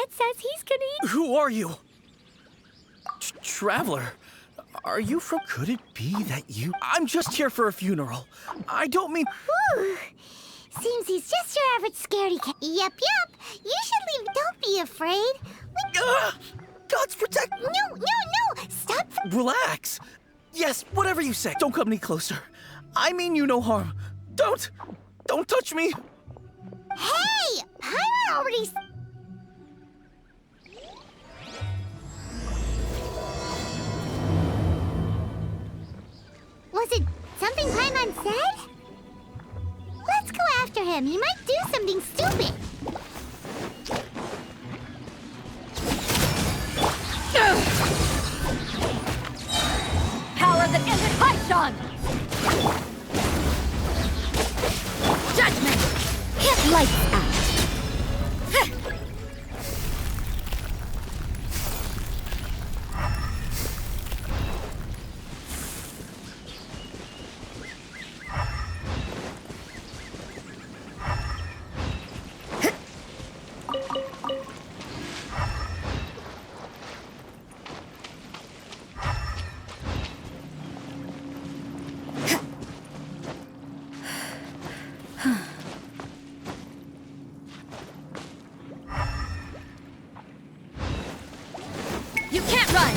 Dad says he's gonna eat. Who are you? Traveler. Are you from... Could it be that you... I'm just here for a funeral. I don't mean... Whew. Seems he's just your average scaredy cat. Yep. You should leave. Don't be afraid. God's protect... No. Stop. Relax. Yes, whatever you say. Don't come any closer. I mean you no harm. Don't touch me. Hey! Paimon already... Was it something Paimon said? Let's go after him. He might do something stupid. Power that isn't Python! Judgment! Hit lights out. You can't run!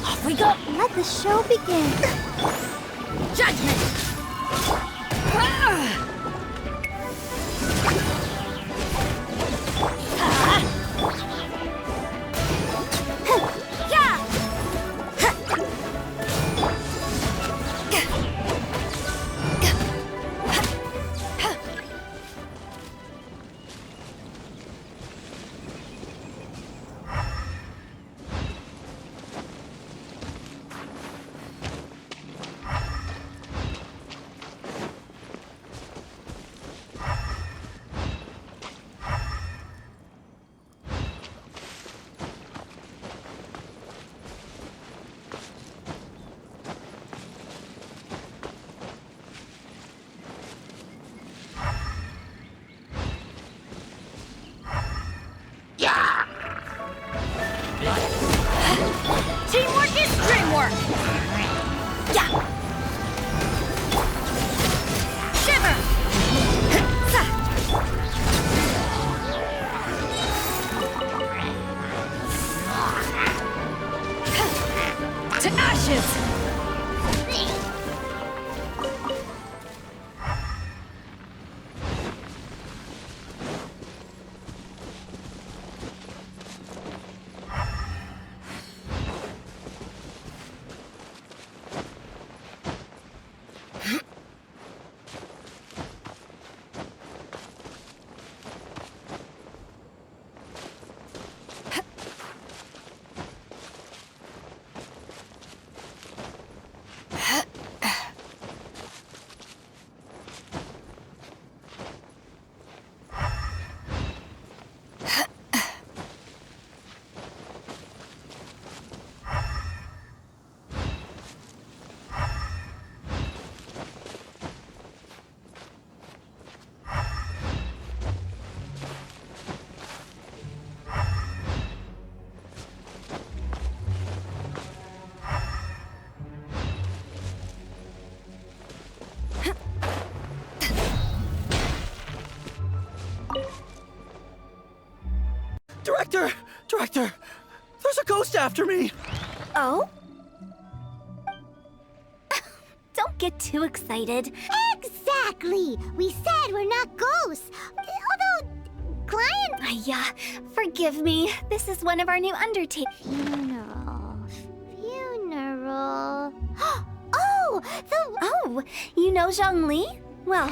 Off we go! Let the show begin. Judgment! Teamwork is dreamwork! Yeah! Shiver! To ashes! Director, there's a ghost after me. Oh? Don't get too excited. Exactly! We said we're not ghosts. Although, client... Yeah, forgive me. This is one of our new undertakings. Funeral... Oh, you know Zhongli? Well,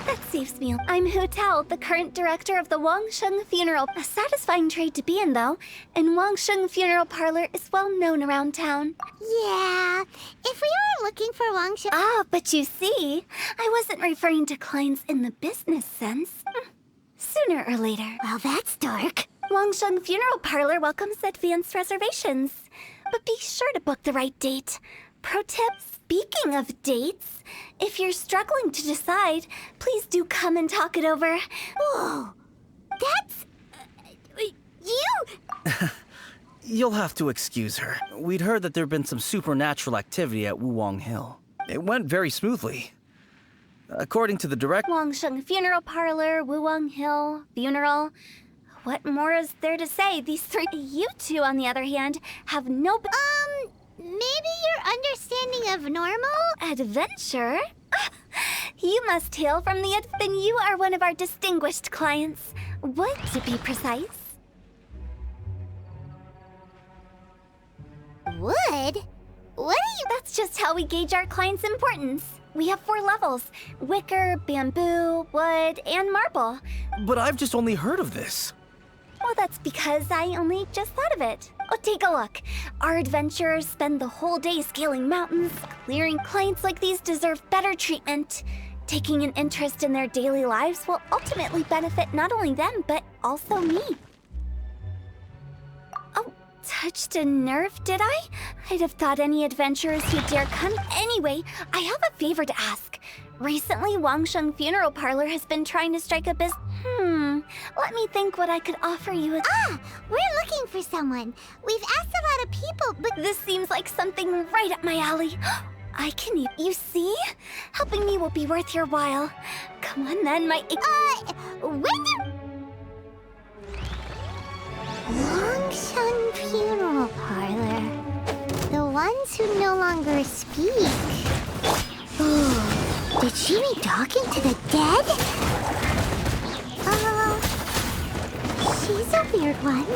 that saves me. I'm Hu Tao, the current director of the Wangsheng Funeral. A satisfying trade to be in, though. And Wangsheng Funeral Parlor is well known around town. Yeah, if we were looking for Wangsheng... Ah, but you see, I wasn't referring to clients in the business sense. Sooner or later. Well, that's dark. Wangsheng Funeral Parlor welcomes advanced reservations. But be sure to book the right date. Pro tip, speaking of dates, if you're struggling to decide, please do come and talk it over. Whoa! That's... you! You'll have to excuse her. We'd heard that there'd been some supernatural activity at Wuwang Hill. It went very smoothly. According to the director... Wangsheng Funeral Parlor, Wuwang Hill, funeral... What more is there to say? These three... You two, on the other hand, have no... Maybe your understanding of normal? Adventure? You must hail from the... Then you are one of our distinguished clients. Would, to be precise. Wood? What are you... That's just how we gauge our clients' importance. We have 4 levels: wicker, bamboo, wood, and marble. But I've just only heard of this. Well, that's because I only just thought of it. Oh, take a look. Our adventurers spend the whole day scaling mountains, clearing. Clients like these deserve better treatment. Taking an interest in their daily lives will ultimately benefit not only them, but also me. Oh, touched a nerve, did I? I'd have thought any adventurers who dare come. Anyway, I have a favor to ask. Recently, Wangsheng Funeral Parlor has been trying to strike a business. Let me think what I could offer you. We're looking for someone. We've asked a lot of people, but... This seems like something right up my alley. I can eat. You see? Helping me will be worth your while. Come on then, my... when the... Wangsheng Funeral Parlor. The ones who no longer speak. Oh, did she be talking to the dead? She's a weird one.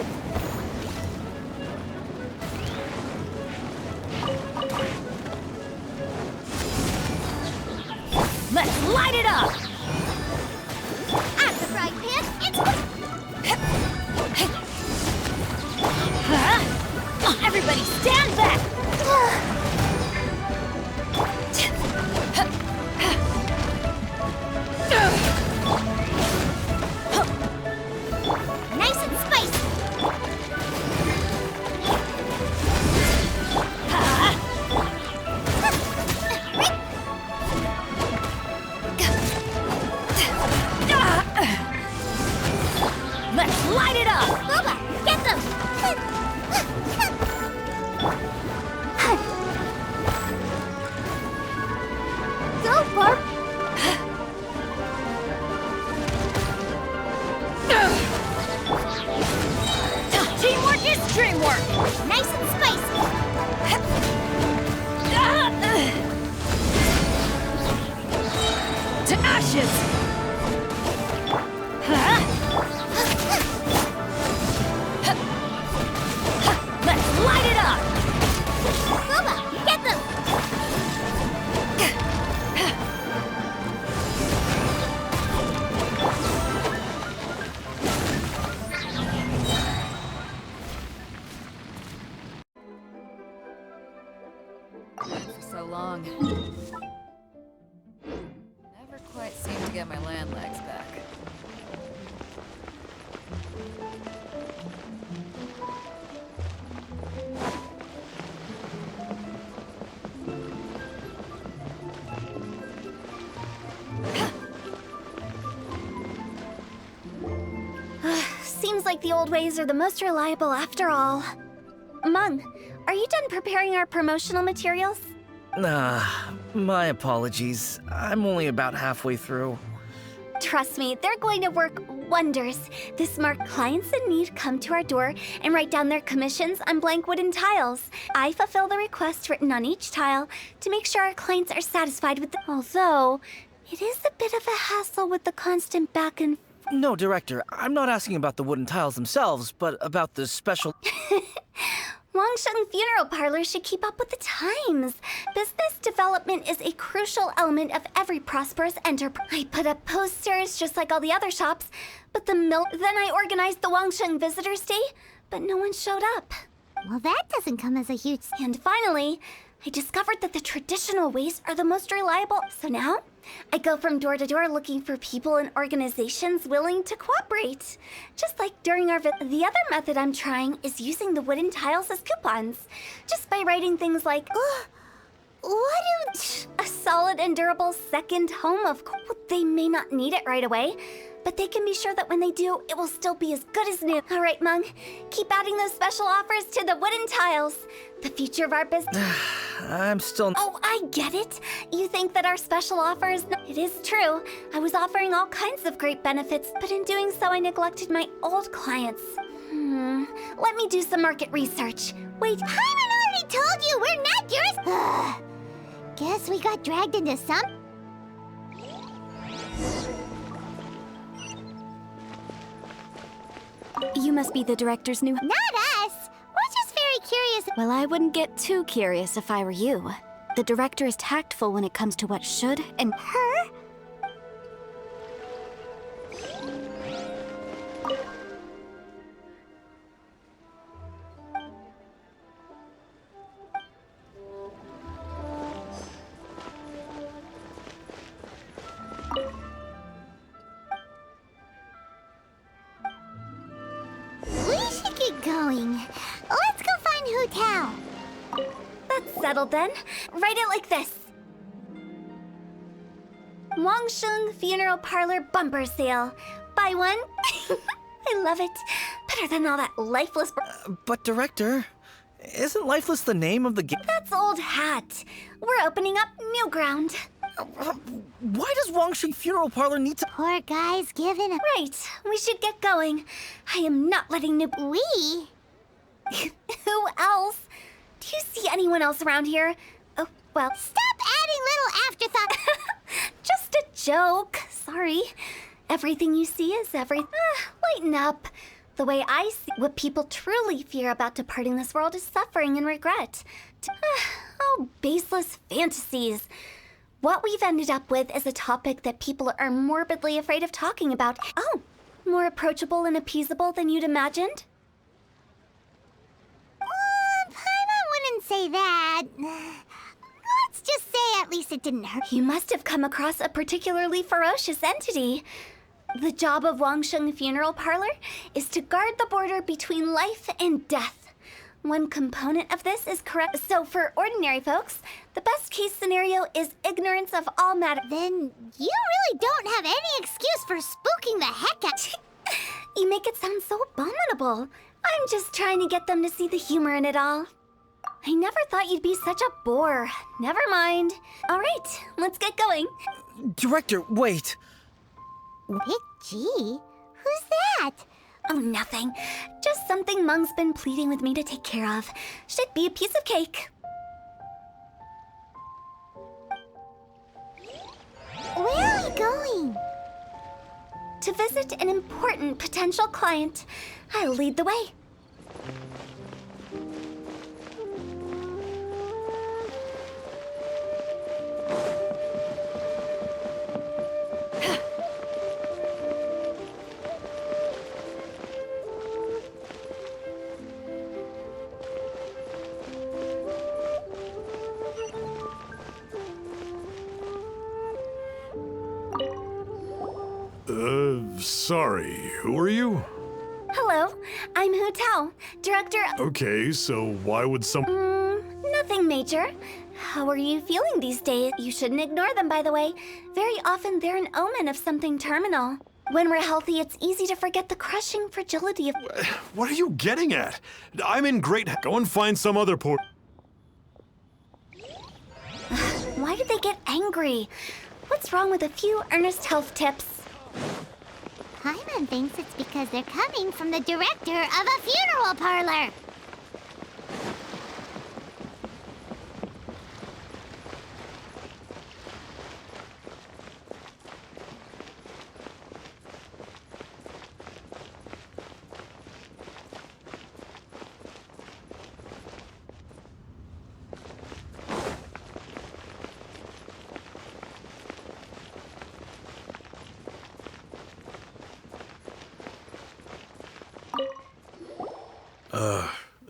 Let's light it up! At the frying pan, it's... Everybody stand back! Nice and spicy! Let's light it up! Baba, get them! Go, Barb! Teamwork is dreamwork! Nice and spicy! To ashes! Let's light it up! Baba, get them! For so long. Never quite seemed to get my land legs back. Seems like the old ways are the most reliable after all. Mung, are you done preparing our promotional materials? My apologies. I'm only about halfway through. Trust me, they're going to work wonders. This marked clients in need come to our door and write down their commissions on blank wooden tiles. I fulfill the request written on each tile to make sure our clients are satisfied with the... Although, it is a bit of a hassle with the constant back and... No, Director, I'm not asking about the wooden tiles themselves, but about the special... Wangsheng Funeral Parlor should keep up with the times. Business development is a crucial element of every prosperous enterprise. I put up posters just like all the other shops, but then I organized the Wangsheng Visitors Day, but no one showed up. Well, that doesn't come as a huge... And finally, I discovered that the traditional ways are the most reliable. So now, I go from door to door looking for people and organizations willing to cooperate. Just like during our the other method I'm trying is using the wooden tiles as coupons. Just by writing things like, a solid and durable second home, of course. They may not need it right away, but but they can be sure that when they do, it will still be as good as new. All right, Mung, keep adding those special offers to the wooden tiles. The future of our business. I'm still... Oh, I get it. You think that our special offer is... It is true. I was offering all kinds of great benefits, but in doing so, I neglected my old clients. Let me do some market research. Wait, Paimon already told you we're not yours. Guess we got dragged into some... you must be the director's new... Not us. We're just very curious. Well, I wouldn't get too curious if I were you. The director is tactful when it comes to what should and... Her? We should get going. Let's go find Hu Tao. That's settled then. Write it like this. Wangsheng Funeral Parlor Bumper Sale. Buy one. I love it. Better than all that lifeless... But Director, isn't Lifeless the name of the game? That's old hat. We're opening up new ground. Why does Wangsheng Funeral Parlor need to... Poor guy's giving up. Right, we should get going. I am not letting new... We? Who else? Do you see anyone else around here? Oh, well... Stop adding little afterthought. Just a joke. Sorry. Everything you see is everything. Lighten up. The way I see what people truly fear about departing this world is suffering and regret. Oh, baseless fantasies. What we've ended up with is a topic that people are morbidly afraid of talking about. Oh, more approachable and appeasable than you'd imagined? Paimon wouldn't say that. Let's just say at least it didn't hurt. You must have come across a particularly ferocious entity. The job of Wangsheng Funeral Parlor is to guard the border between life and death. One component of this is correct. So for ordinary folks, the best case scenario is ignorance of all matter. Then you really don't have any excuse for spooking the heck out. You make it sound so abominable. I'm just trying to get them to see the humor in it all. I never thought you'd be such a bore. Never mind. All right, let's get going. Director, wait. Big G? Who's that? Oh, nothing. Just something Mung's been pleading with me to take care of. Should be a piece of cake. Where are we going? To visit an important potential client. I'll lead the way. Sorry, who are you? Hello, I'm Hu Tao, director. Okay, so why would some... Nothing major. How are you feeling these days? You shouldn't ignore them, by the way. Very often they're an omen of something terminal. When we're healthy, it's easy to forget the crushing fragility of... What are you getting at? I'm in great... Go and find some other poor... Why did they get angry? What's wrong with a few earnest health tips? Paimon thinks it's because they're coming from the director of a funeral parlor.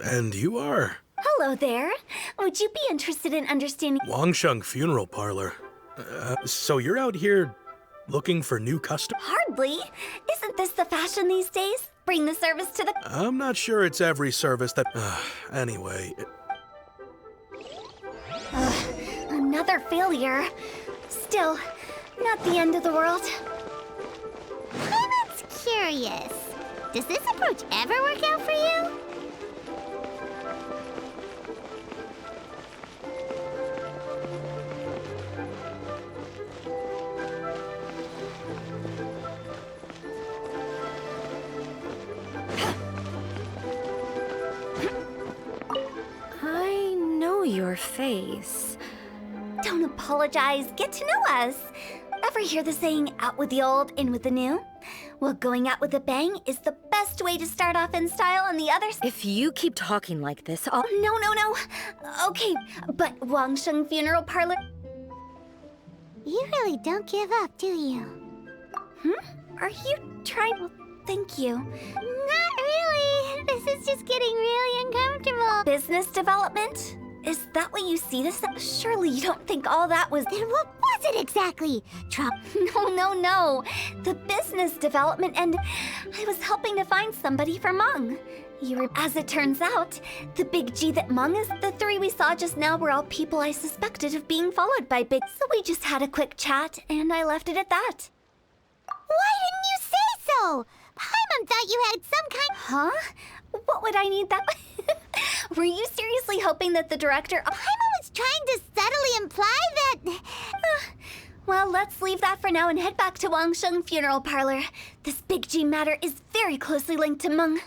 And you are? Hello there. Would you be interested in understanding... Wangsheng Funeral Parlor. So you're out here looking for new customers? Hardly. Isn't this the fashion these days? Bring the service to the... I'm not sure it's every service that... anyway... Another failure. Still, not the end of the world. Paimon curious. Does this approach ever work out for you? I know your face. Don't apologize. Get to know us. Ever hear the saying, out with the old, in with the new? Well, going out with a bang is the best way to start off in style, and the others. If you keep talking like this, I'll... No. Okay, but Wangsheng Funeral Parlor... You really don't give up, do you? Are you trying... Well, thank you. Not really. This is just getting really uncomfortable. Business development? Is that what you see this as? Surely you don't think all that was... Then what was it exactly? No. The business development, and I was helping to find somebody for Meng. As it turns out, the big G that Meng is, the three we saw just now were all people I suspected of being followed by Big. So we just had a quick chat, and I left it at that. Why didn't you say so? Paimon thought you had some kind... Huh? What would I need that? Were you seriously hoping that the director... Paimon was trying to subtly imply that... Well, let's leave that for now and head back to Wangsheng Funeral Parlor. This Big G matter is very closely linked to Meng.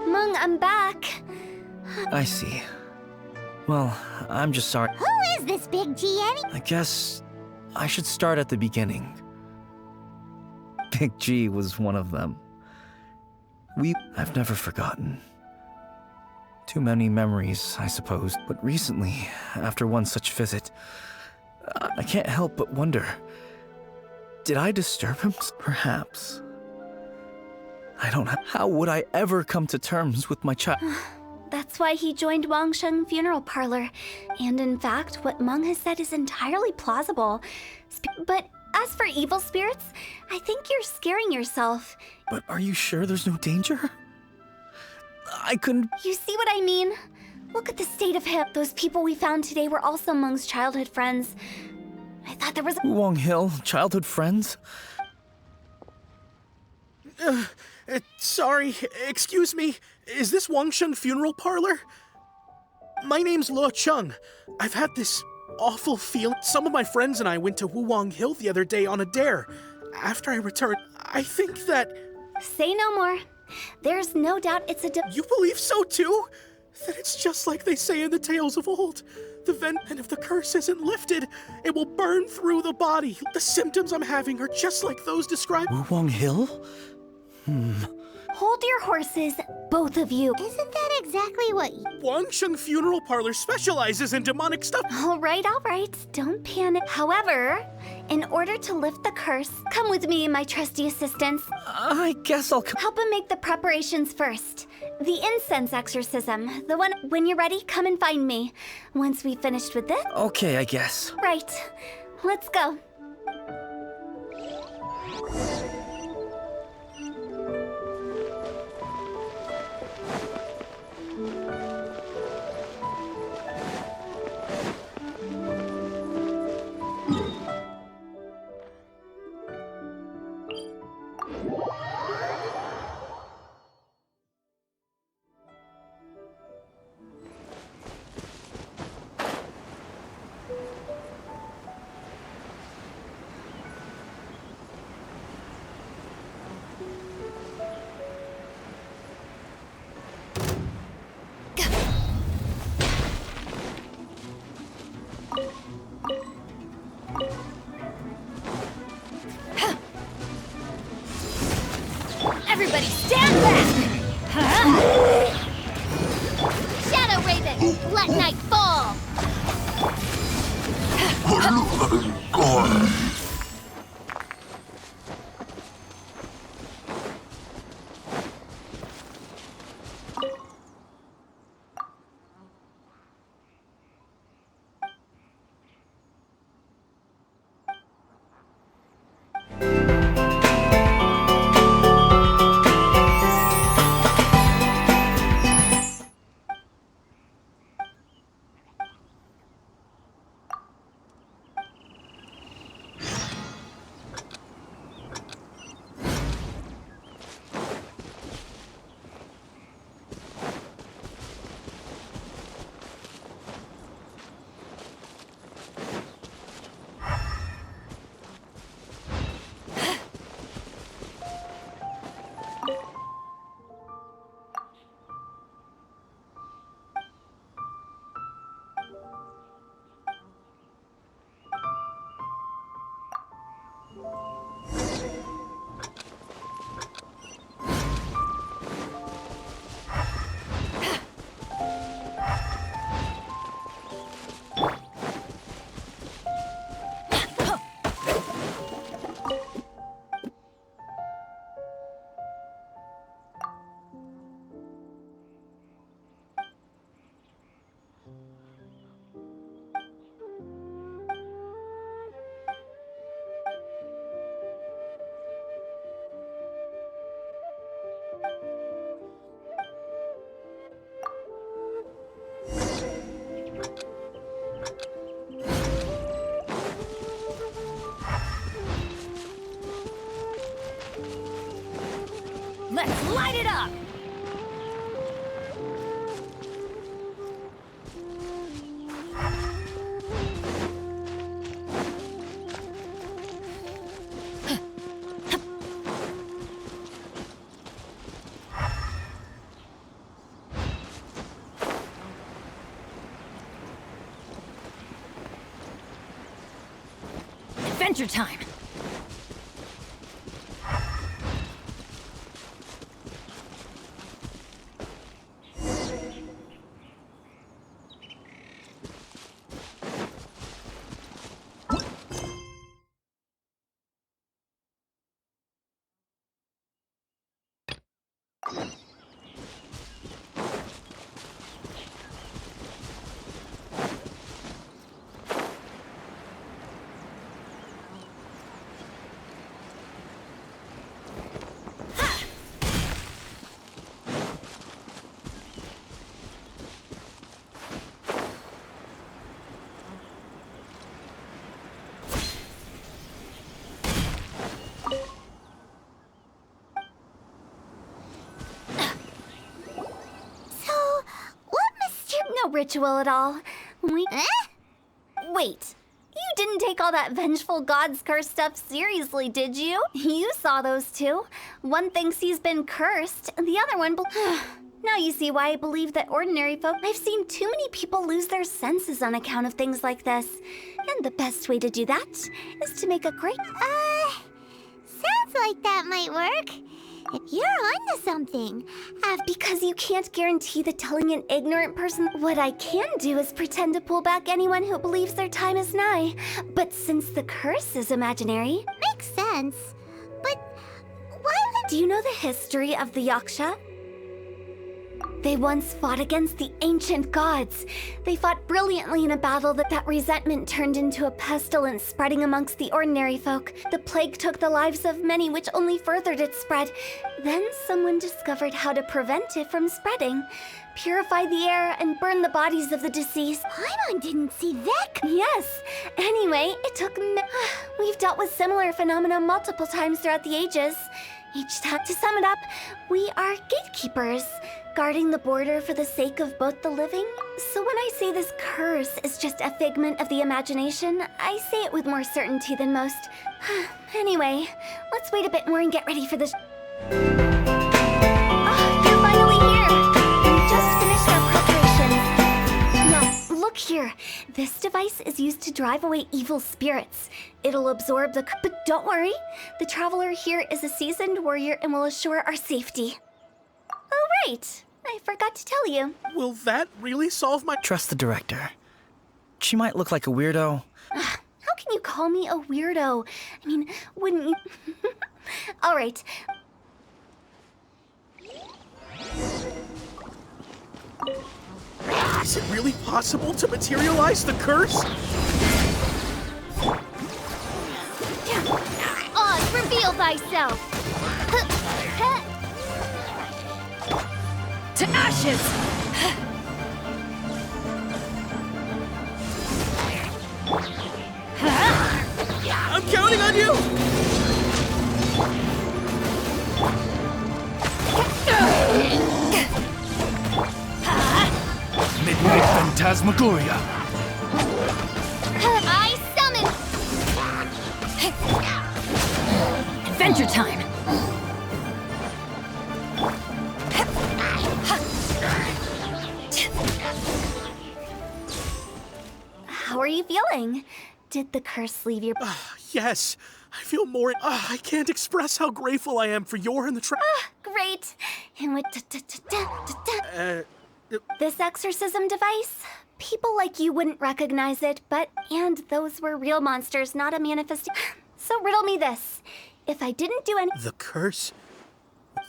Meng, I'm back. I see. Well, I'm just sorry. Who is this Big G I guess I should start at the beginning. Big G was one of them. I've never forgotten. Too many memories, I suppose. But recently, after one such visit, I can't help but wonder, did I disturb him? Perhaps. I don't know. How would I ever come to terms with my child? That's why he joined Wangsheng Funeral Parlor. And in fact, what Meng has said is entirely plausible. But as for evil spirits, I think you're scaring yourself. But are you sure there's no danger? I couldn't... You see what I mean? Look at the state of him. Those people we found today were also Meng's childhood friends. I thought there was a... Wong Hill, childhood friends? Sorry, excuse me. Is this Wangsheng Funeral Parlor? My name's Luo Chung. I've had this awful feeling. Some of my friends and I went to Wuwang Hill the other day on a dare. After I returned, I think that... Say no more. There's no doubt it's a... You believe so too? That it's just like they say in the tales of old. The and if the curse isn't lifted, it will burn through the body. The symptoms I'm having are just like those described. Wuwang Hill? Hold your horses, both of you. Isn't that exactly what... Wangsheng Funeral Parlor specializes in demonic stuff. All right. Don't panic. However, in order to lift the curse, come with me, my trusty assistants. I guess I'll come. Help him make the preparations first. The incense exorcism. The one... When you're ready, come and find me. Once we've finished with this... Okay, I guess. Right. Let's go. Let night fall! Let's light it up! Adventure time! No ritual at all. Wait, you didn't take all that vengeful god's curse stuff seriously, did you? You saw those two. One thinks he's been cursed, and the other one Now you see why I believe that ordinary folk... I've seen too many people lose their senses on account of things like this. And the best way to do that is to make a great... Sounds like that might work. You're onto something. Because you can't guarantee that telling an ignorant person... What I can do is pretend to pull back anyone who believes their time is nigh. But since the curse is imaginary... Makes sense. But why would... Do you know the history of the Yaksha? They once fought against the ancient gods. They fought brilliantly in a battle that resentment turned into a pestilence spreading amongst the ordinary folk. The plague took the lives of many, which only furthered its spread. Then someone discovered how to prevent it from spreading. Purify the air and burn the bodies of the deceased. Paimon didn't see that. Yes. Anyway, it took... We've dealt with similar phenomena multiple times throughout the ages. Each time, to sum it up, we are gatekeepers, guarding the border for the sake of both the living. So when I say this curse is just a figment of the imagination, I say it with more certainty than most. Anyway, let's wait a bit more and get ready for this. You're finally here! We just finished our preparations. Now, look here. This device is used to drive away evil spirits. It'll absorb the... But don't worry. The traveler here is a seasoned warrior and will assure our safety. Oh, right. I forgot to tell you. Will that really solve my... Trust the director. She might look like a weirdo. How can you call me a weirdo? I mean, wouldn't you? All right. Is it really possible to materialize the curse? Oz, reveal thyself! To ashes! I'm counting on you! Midnight Phantasmagoria. I summon! Adventure time! How are you feeling? Did the curse leave your... Yes, I feel more... I can't express how grateful I am for your and the Great. And with this exorcism device, people like you wouldn't recognize it, and those were real monsters, not a manifestation. So riddle me this. If I didn't do any... The curse?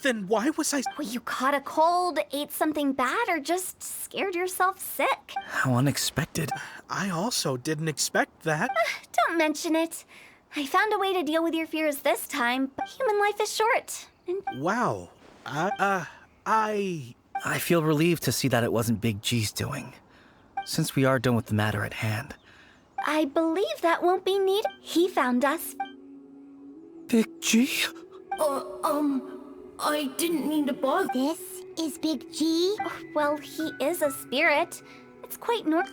Then why was I... Well, you caught a cold, ate something bad, or just scared yourself sick? How unexpected. I also didn't expect that. Don't mention it. I found a way to deal with your fears this time, but human life is short. And Wow. I feel relieved to see that it wasn't Big G's doing. Since we are done with the matter at hand. I believe that won't be needed. He found us. Big G? I didn't mean to bother. This is Big G? Well, he is a spirit. It's quite normal.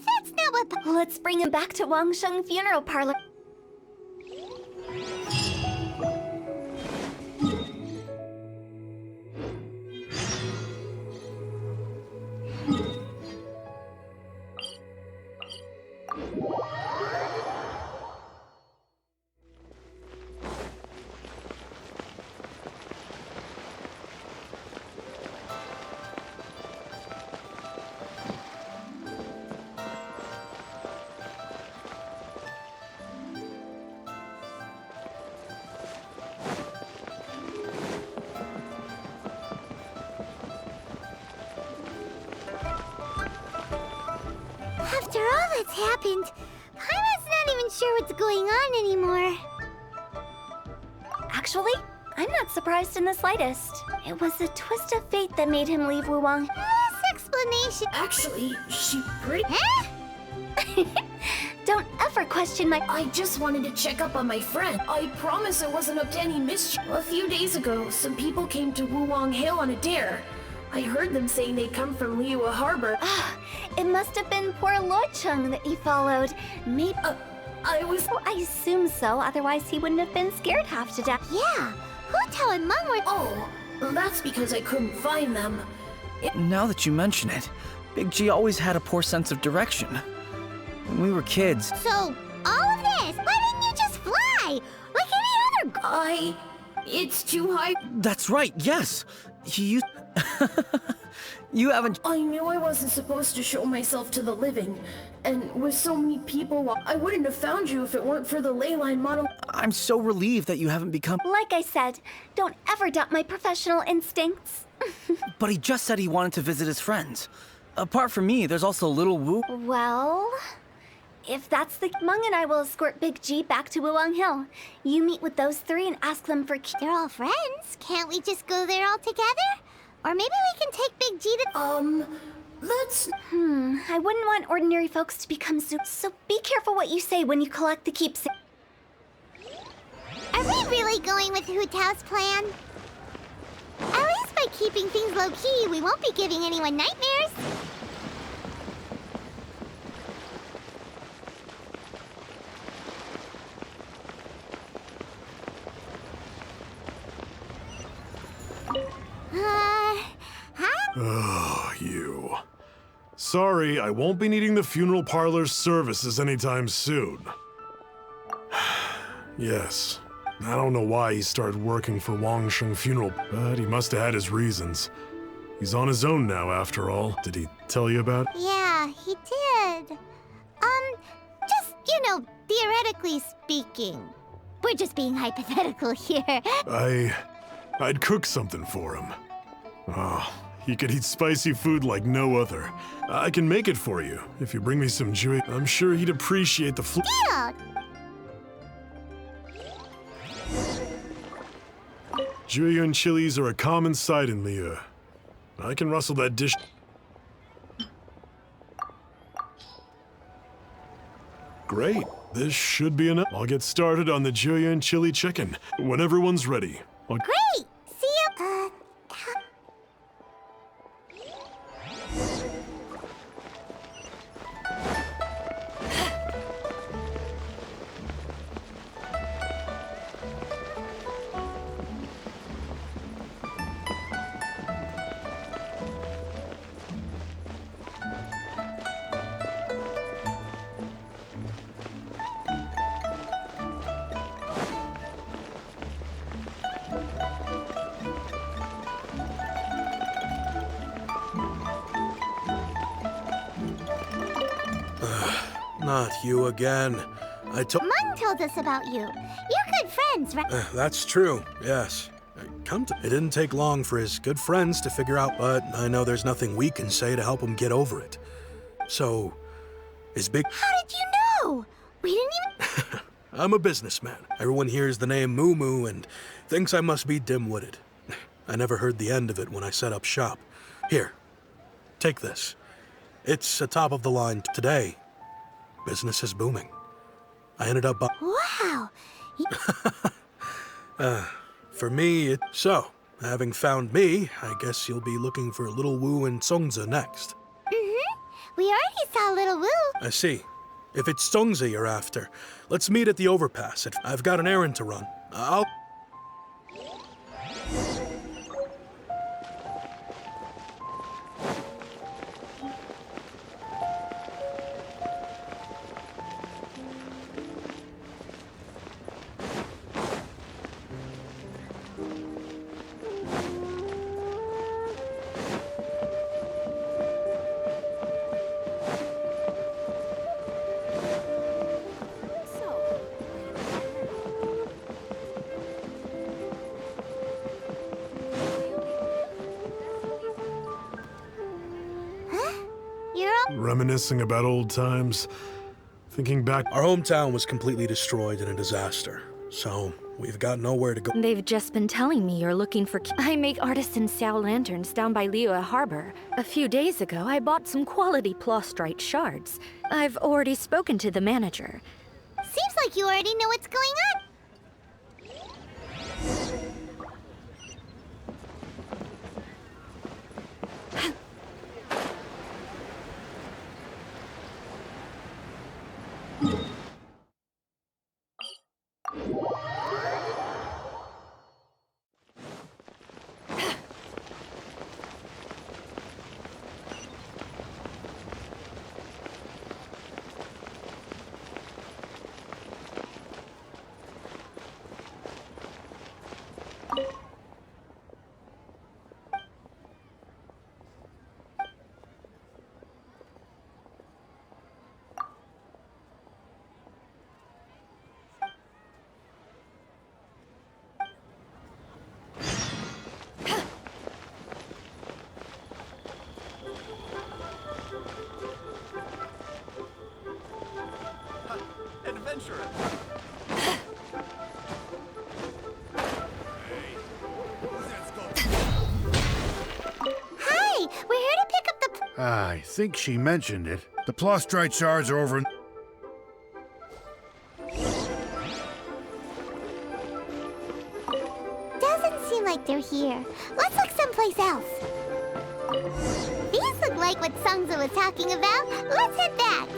That's not what the... Let's bring him back to Wangsheng Funeral Parlor. After all that's happened, Paimon's not even sure what's going on anymore. Actually, I'm not surprised in the slightest. It was a twist of fate that made him leave Wuwang. This explanation... Actually, she pretty... Huh? Don't ever question my... I just wanted to check up on my friend. I promise I wasn't up to any mischief. A few days ago, some people came to Wuwang Hill on a dare. I heard them saying they'd come from Liyue Harbor. It must have been poor Lo Chung that you followed. Maybe... I was... Oh, I assume so, otherwise he wouldn't have been scared half to death. Yeah, Hu Tao and Meng were... Oh, that's because I couldn't find them. Now that you mention it, Big G always had a poor sense of direction. When we were kids... So, all of this, why didn't you just fly? Like any other... It's too high. That's right, yes! You... You haven't... I knew I wasn't supposed to show myself to the living. And with so many people, I wouldn't have found you if it weren't for the ley line model. I'm so relieved that you haven't become... Like I said, don't ever doubt my professional instincts. But he just said he wanted to visit his friends. Apart from me, there's also little Wu... Well... If that's the... Meng and I will escort Big G back to Wuwang Hill. You meet with those three and ask them for... They're all friends. Can't we just go there all together? Or maybe we can take Big G to... That's... I wouldn't want ordinary folks to become so be careful what you say when you collect the keepsake. Are we really going with Hu Tao's plan? At least by keeping things low-key, we won't be giving anyone nightmares. Oh, you. Sorry, I won't be needing the funeral parlor's services anytime soon. Yes, I don't know why he started working for Wangsheng Funeral, but he must have had his reasons. He's on his own now, after all. Did he tell you about it? Yeah, he did. Just, theoretically speaking. We're just being hypothetical here. I'd cook something for him. Oh, he could eat spicy food like no other. I can make it for you if you bring me some Juey. I'm sure he'd appreciate the Deal! Jueyun chilies are a common sight in Liyue. I can rustle that dish. Great. This should be enough. I'll get started on the Jueyun chili chicken when everyone's ready. Great! See you. Not you again. Mung told us about you. You're good friends, right? That's true, yes. It didn't take long for his good friends to figure out, but I know there's nothing we can say to help him get over it. So, his big... How did you know? We didn't even... I'm a businessman. Everyone hears the name Moo Moo and thinks I must be dim-witted. I never heard the end of it when I set up shop. Here, take this. It's a top of the line today. Business is booming. I ended up Wow! For me, so, having found me, I guess you'll be looking for Little Wu and Songza next. We already saw Little Wu. I see. If it's Songza you're after, let's meet at the overpass. I've got an errand to run. I'll... Reminiscing about old times, thinking back. Our hometown was completely destroyed in a disaster, so we've got nowhere to go. They've just been telling me you're looking for... I make artisan Sao lanterns down by Liyue Harbor. A few days ago, I bought some quality plastrite shards. I've already spoken to the manager. Seems like you already know what's going on. Hi, we're here to pick up the... I think she mentioned it. The plastrite shards are over in... Doesn't seem like they're here. Let's look someplace else. These look like what Sungza was talking about. Let's head back.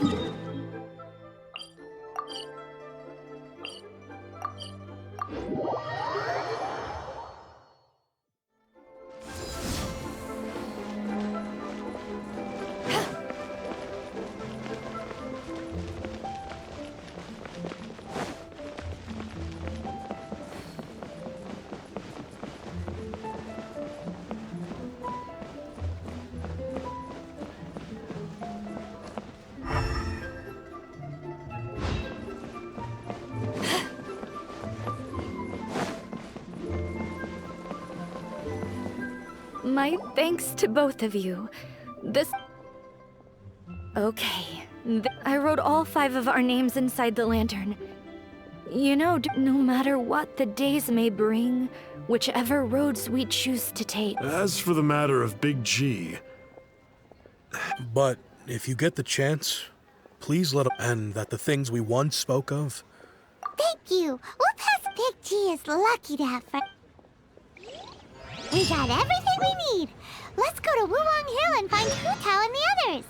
My thanks to both of you. Okay. I wrote all 5 of our names inside the lantern. You know, no matter what the days may bring, whichever roads we choose to take. As for the matter of Big G... But if you get the chance, please let him, and that the things we once spoke of. Thank you. We'll pass Big G is lucky to have friends. We got everything we need. Let's go to Wulong Hill and find Hu Tao and the others.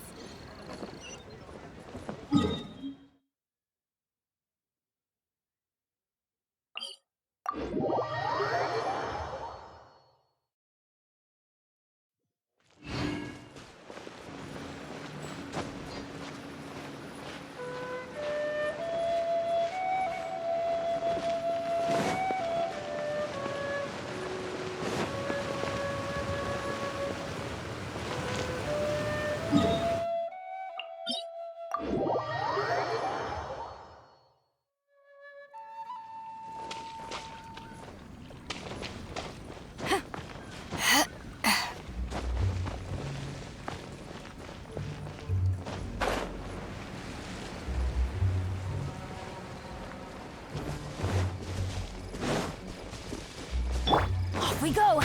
We go!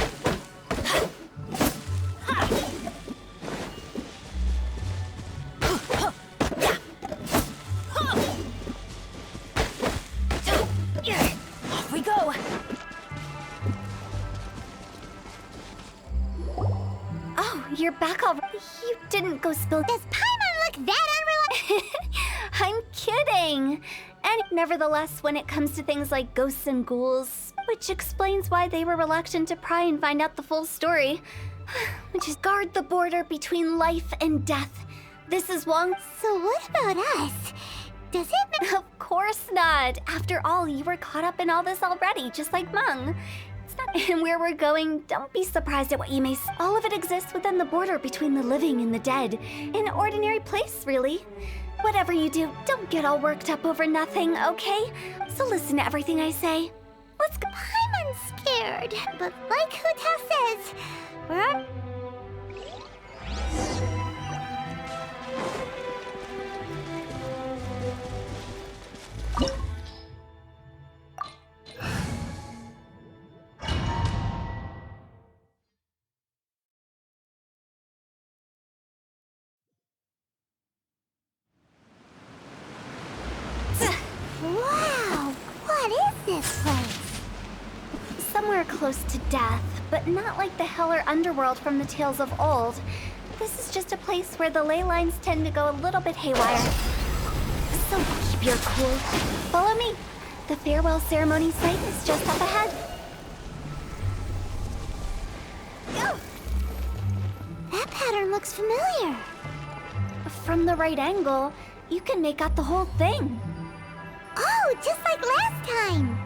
Off we go! Oh, you're back already. You didn't go spill. Does Paimon look that unreliable? I'm kidding. And nevertheless, when it comes to things like ghosts and ghouls, which explains why they were reluctant to pry and find out the full story, which is guard the border between life and death. This is Wong. So what about us? Does it matter? Of course not. After all, you were caught up in all this already, just like Meng. It's not and where we're going. Don't be surprised at what you may see. All of it exists within the border between the living and the dead. An ordinary place, really. Whatever you do, don't get all worked up over nothing, okay? So listen to everything I say. Let's go. Paimon's scared, but like Hu Tao says, we're... Wow, what is this place? Somewhere close to death, but not like the hell or underworld from the tales of old. This is just a place where the ley lines tend to go a little bit haywire. So keep your cool. Follow me. The farewell ceremony site is just up ahead. Go! That pattern looks familiar. From the right angle, you can make out the whole thing. Oh, just like last time.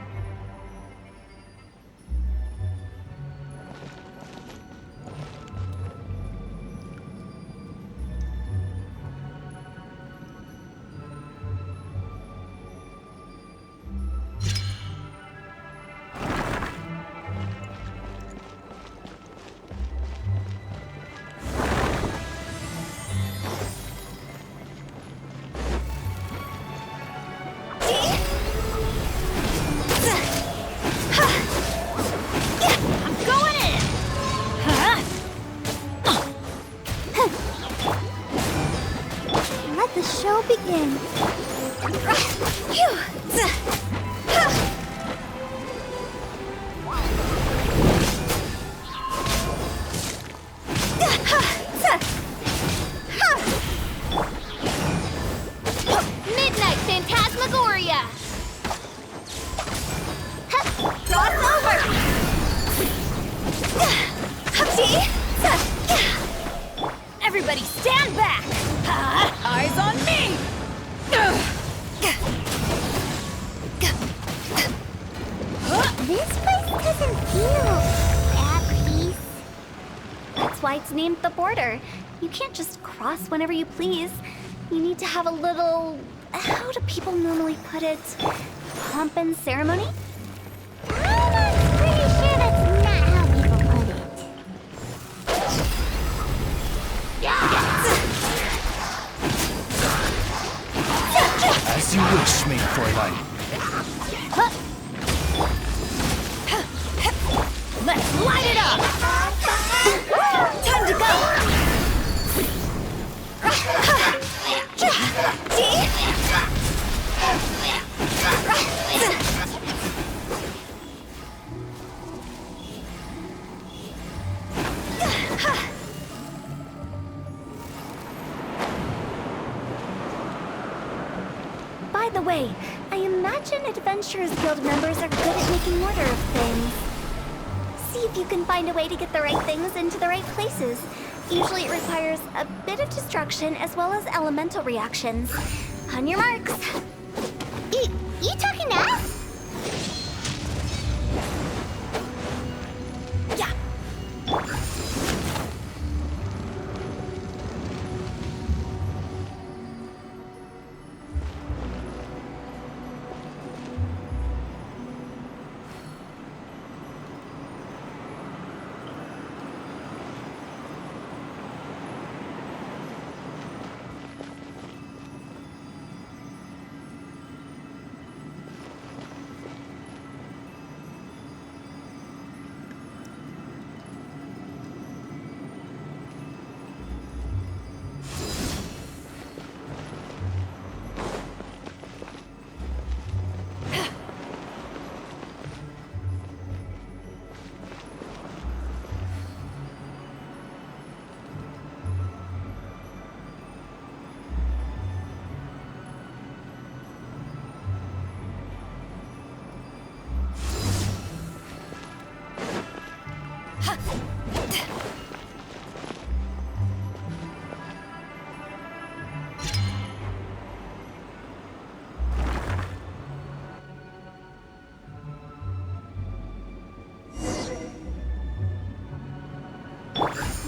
Let the show begin. Midnight Phantasmagoria! Cross over! Everybody stand back! Eyes on me! This place doesn't feel at peace. That's why it's named the border. You can't just cross whenever you please. You need to have a little... How do people normally put it? Pomp and ceremony? I'm pretty sure that's not how people put it. As you wish, mein Fräulein. Let's light it up! Time to go! By the way, I imagine Adventurers Guild members are good at making order of things. See if you can find a way to get the right things into the right places. Usually it requires a bit of destruction as well as elemental reactions. On your marks. You talking to us? Yeah.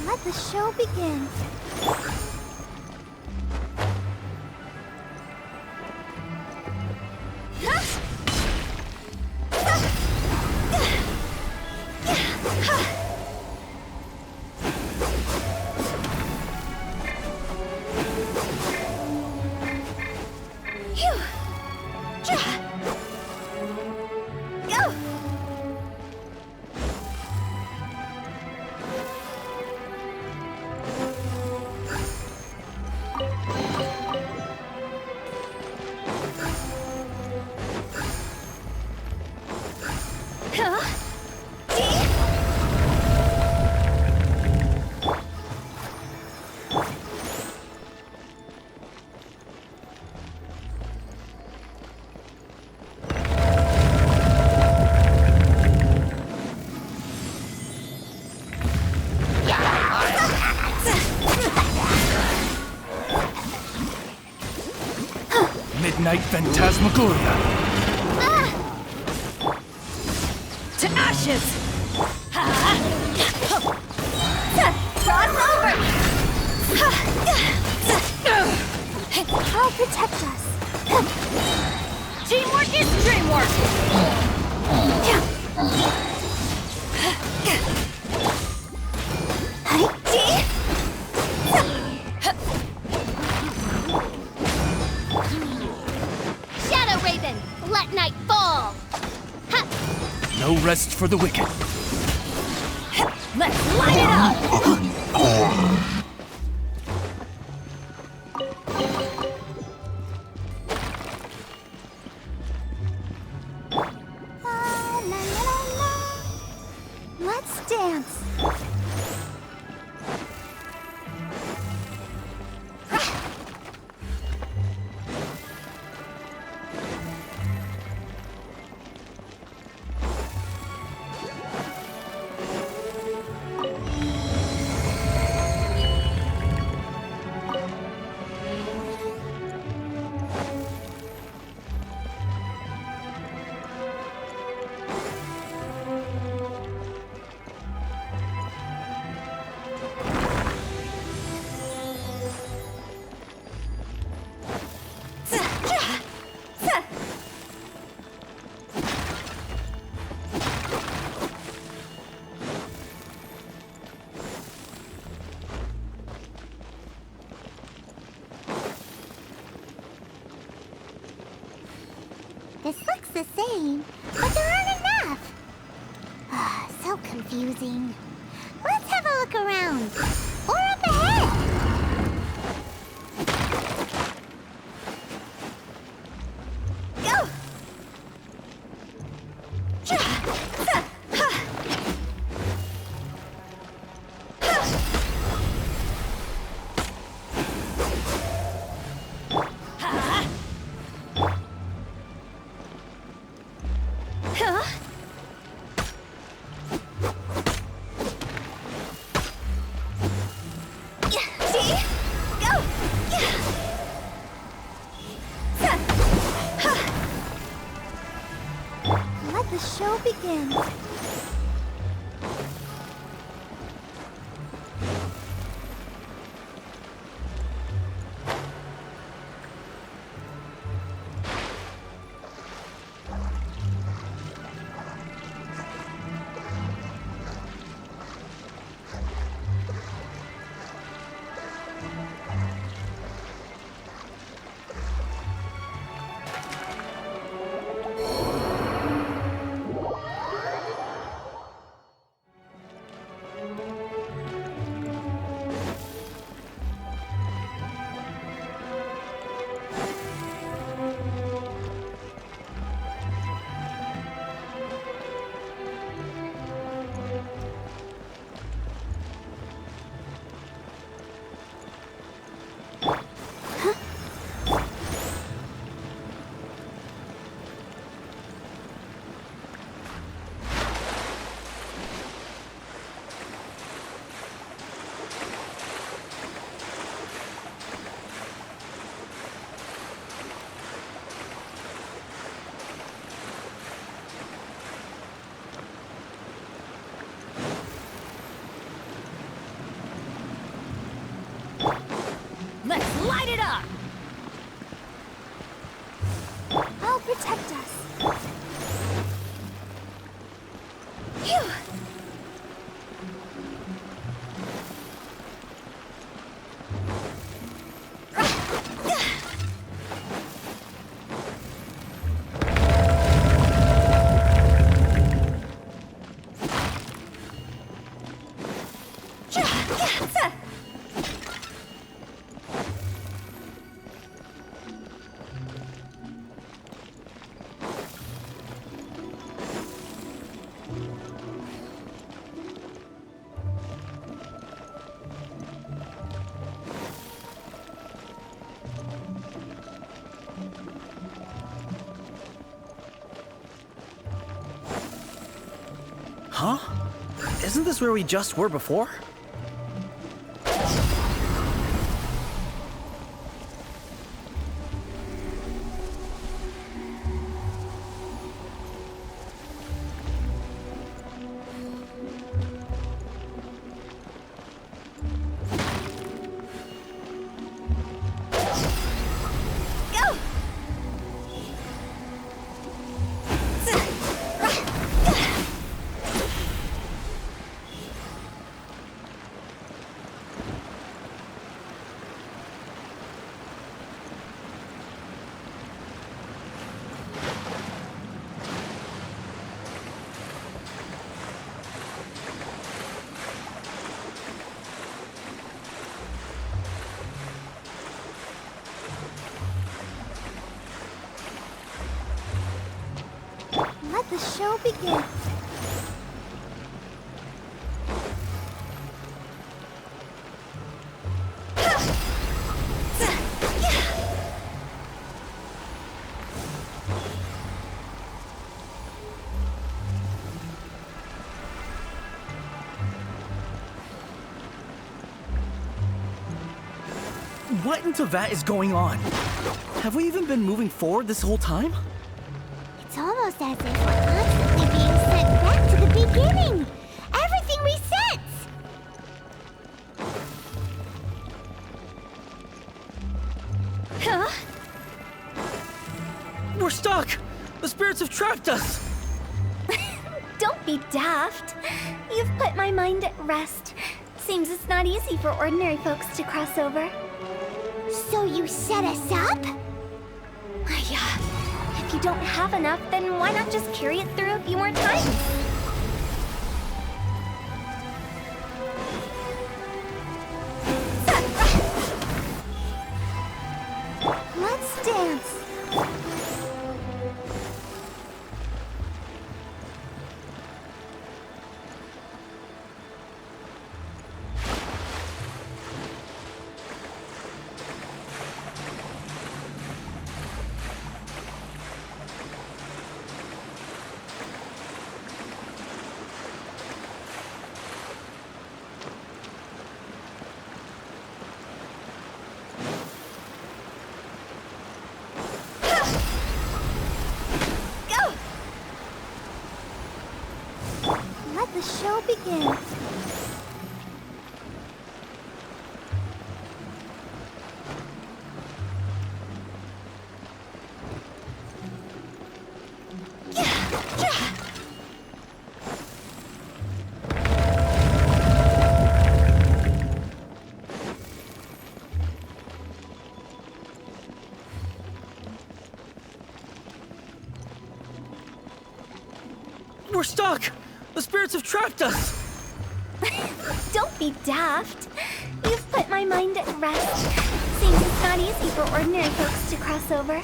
Let the show begin. Midnight Phantasmagoria. To ashes! Cross over! I'll protect us. Teamwork is dreamwork! Shadow Raven, let night fall! No rest for the wicked. Let's light it up! Let's dance. This looks the same, but there aren't enough. So confusing. Let's have a look around. Or up ahead. Go! Let the show begin. Let's light it up! I'll protect us. Phew! Huh? Isn't this where we just were before? Let the show begin. What in Teyvat is going on? Have we even been moving forward this whole time? It's almost as if we're constantly being sent back to the beginning. Everything resets. Huh? We're stuck! The spirits have trapped us! Don't be daft. You've put my mind at rest. Seems it's not easy for ordinary folks to cross over. So you set us up? Yeah. If you don't have enough, then why not just carry it through a few more times? Let's dance. The show begins. We're stuck! The spirits have trapped us! Don't be daft. You've put my mind at rest. Seems it's not easy for ordinary folks to cross over.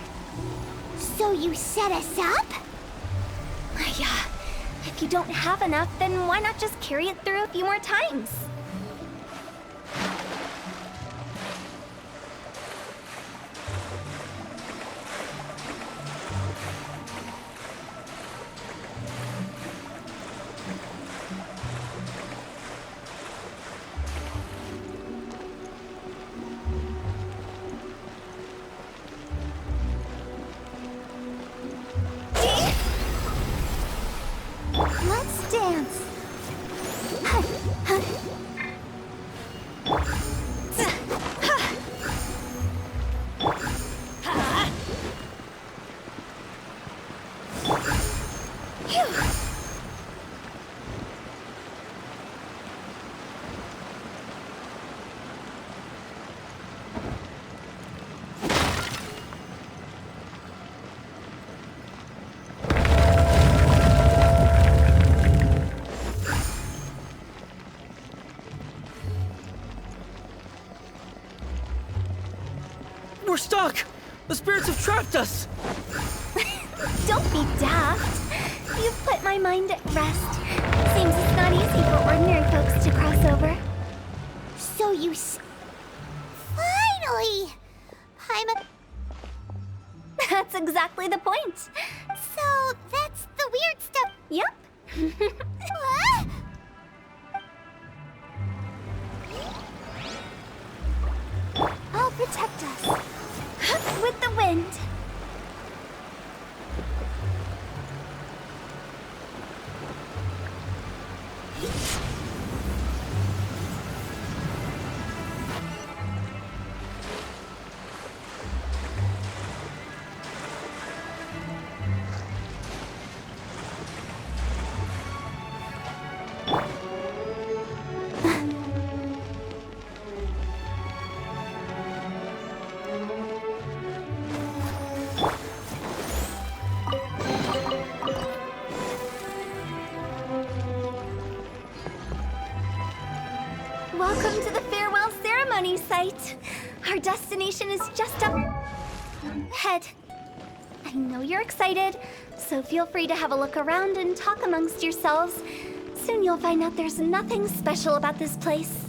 So you set us up? Yeah. If you don't have enough, then why not just carry it through a few more times? Let's dance. We're stuck! The spirits have trapped us! Don't be daft. You've put my mind at rest. Seems it's not easy for ordinary folks to cross over. So you finally! That's exactly the point. So that's the weird stuff. Yep. What? I'll protect us. With the wind. Welcome to the farewell ceremony site. Our destination is just up ahead. I know you're excited, so feel free to have a look around and talk amongst yourselves. Soon you'll find out there's nothing special about this place.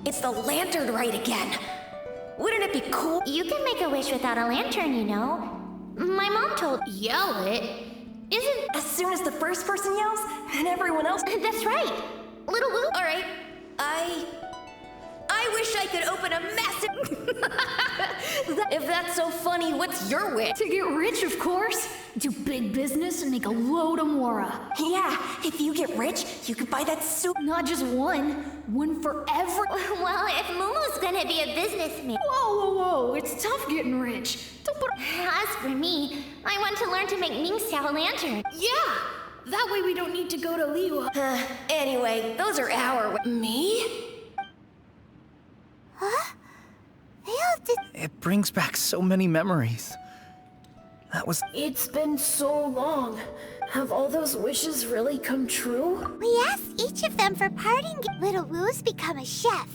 It's the lantern rite again. Wouldn't it be cool? You can make a wish without a lantern, you know. My mom told... Yell it? Isn't as soon as the first person yells, and everyone else... That's right. Little Woo... All right, I wish I could open a massive... If that's so funny, what's your wish? To get rich, of course. Do big business and make a load of mora. Yeah, if you get rich, you could buy that soup. Not just one. One for every... Well, if Moomoo's gonna be a businessman... Whoa, whoa, whoa. It's tough getting rich. Don't put... As for me, I want to learn to make Mingxiao a lantern. Yeah! That way we don't need to go to Liu. Anyway, those are our... Me? Huh? They all did... It brings back so many memories. That was... It's been so long. Have all those wishes really come true? We asked each of them for parting. Little Woo's become a chef.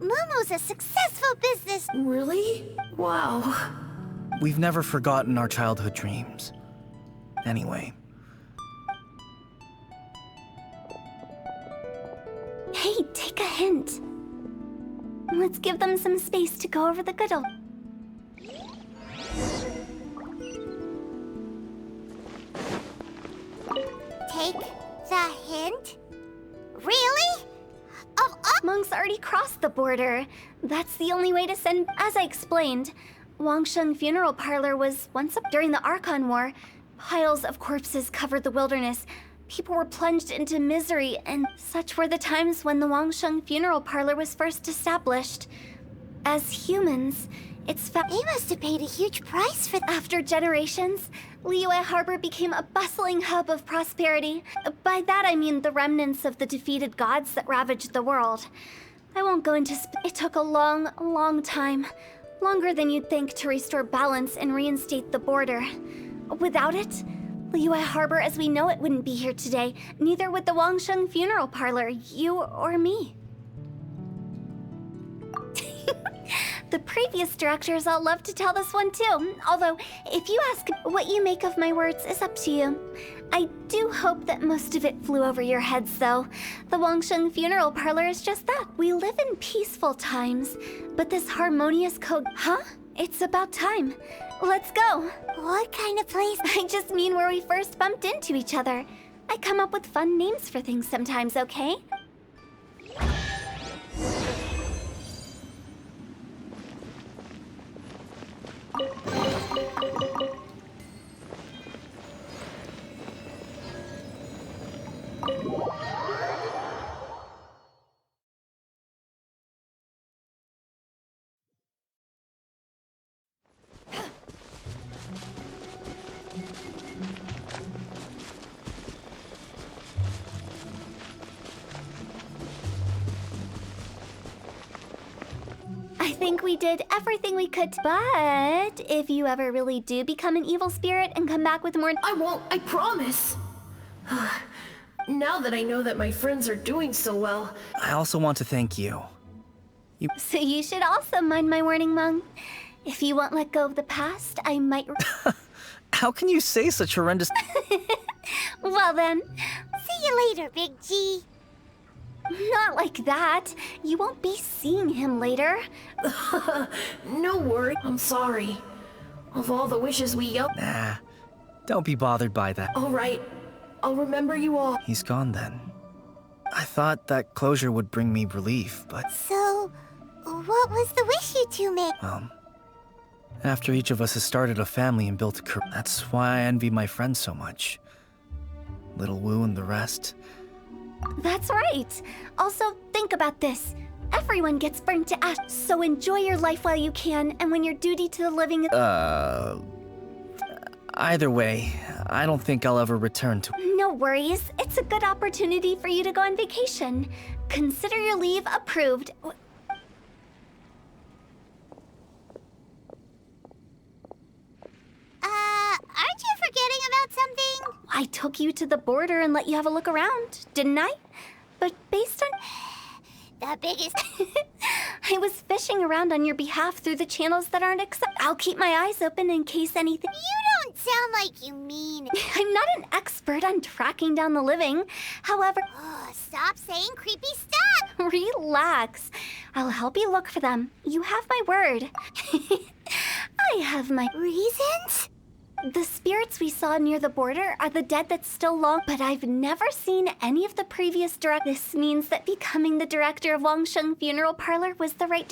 Momo's a successful business. Really? Wow. We've never forgotten our childhood dreams. Anyway. Hey, take a hint. Let's give them some space to go over the good old... Take the hint? Really? Of all... Monks already crossed the border. That's the only way to send... As I explained, Wangsheng Funeral Parlor was once up during the Archon War. Piles of corpses covered the wilderness. People were plunged into misery, and such were the times when the Wangsheng Funeral Parlor was first established. As humans, it's They must have paid a huge price for... After generations, Liyue Harbor became a bustling hub of prosperity. By that I mean the remnants of the defeated gods that ravaged the world. I won't go into it took a long, long time. Longer than you'd think to restore balance and reinstate the border. Without it, Liyue Harbor as we know it wouldn't be here today. Neither would the Wangsheng Funeral Parlor, you or me. The previous directors all love to tell this one too. Although, if you ask what you make of my words is up to you. I do hope that most of it flew over your heads though. The Wangsheng Funeral Parlor is just that. We live in peaceful times. But this harmonious code... Huh? It's about time. Let's go. What kind of place? I just mean where we first bumped into each other. I come up with fun names for things sometimes, okay? I think we did everything we could, but if you ever really do become an evil spirit and come back with more... I won't, I promise. Now that I know that my friends are doing so well... I also want to thank you. So you should also mind my warning, Mung. If you won't let go of the past, I might... How can you say such horrendous... Well then... See you later, Big G. Not like that. You won't be seeing him later. No worry, I'm sorry. Of all the wishes we yelled... Nah, don't be bothered by that. All right, I'll remember you all. He's gone then. I thought that closure would bring me relief, but... So, what was the wish you two made? After each of us has started a family and built a career, that's why I envy my friends so much. Little Wu and the rest. That's right. Also, think about this. Everyone gets burnt to ash, so enjoy your life while you can, and when your duty to the living... Either way, I don't think I'll ever return to... No worries. It's a good opportunity for you to go on vacation. Consider your leave approved. Aren't you forgetting about something? I took you to the border and let you have a look around, didn't I? But based on... The biggest... I was fishing around on your behalf through the channels that aren't I'll keep my eyes open in case anything... You don't sound like you mean it. I'm not an expert on tracking down the living. However... Stop saying creepy stuff! Relax. I'll help you look for them. You have my word. I have my... Reasons? The spirits we saw near the border are the dead that still long, but I've never seen any of the previous direct... This means that becoming the director of Wangsheng Funeral Parlor was the right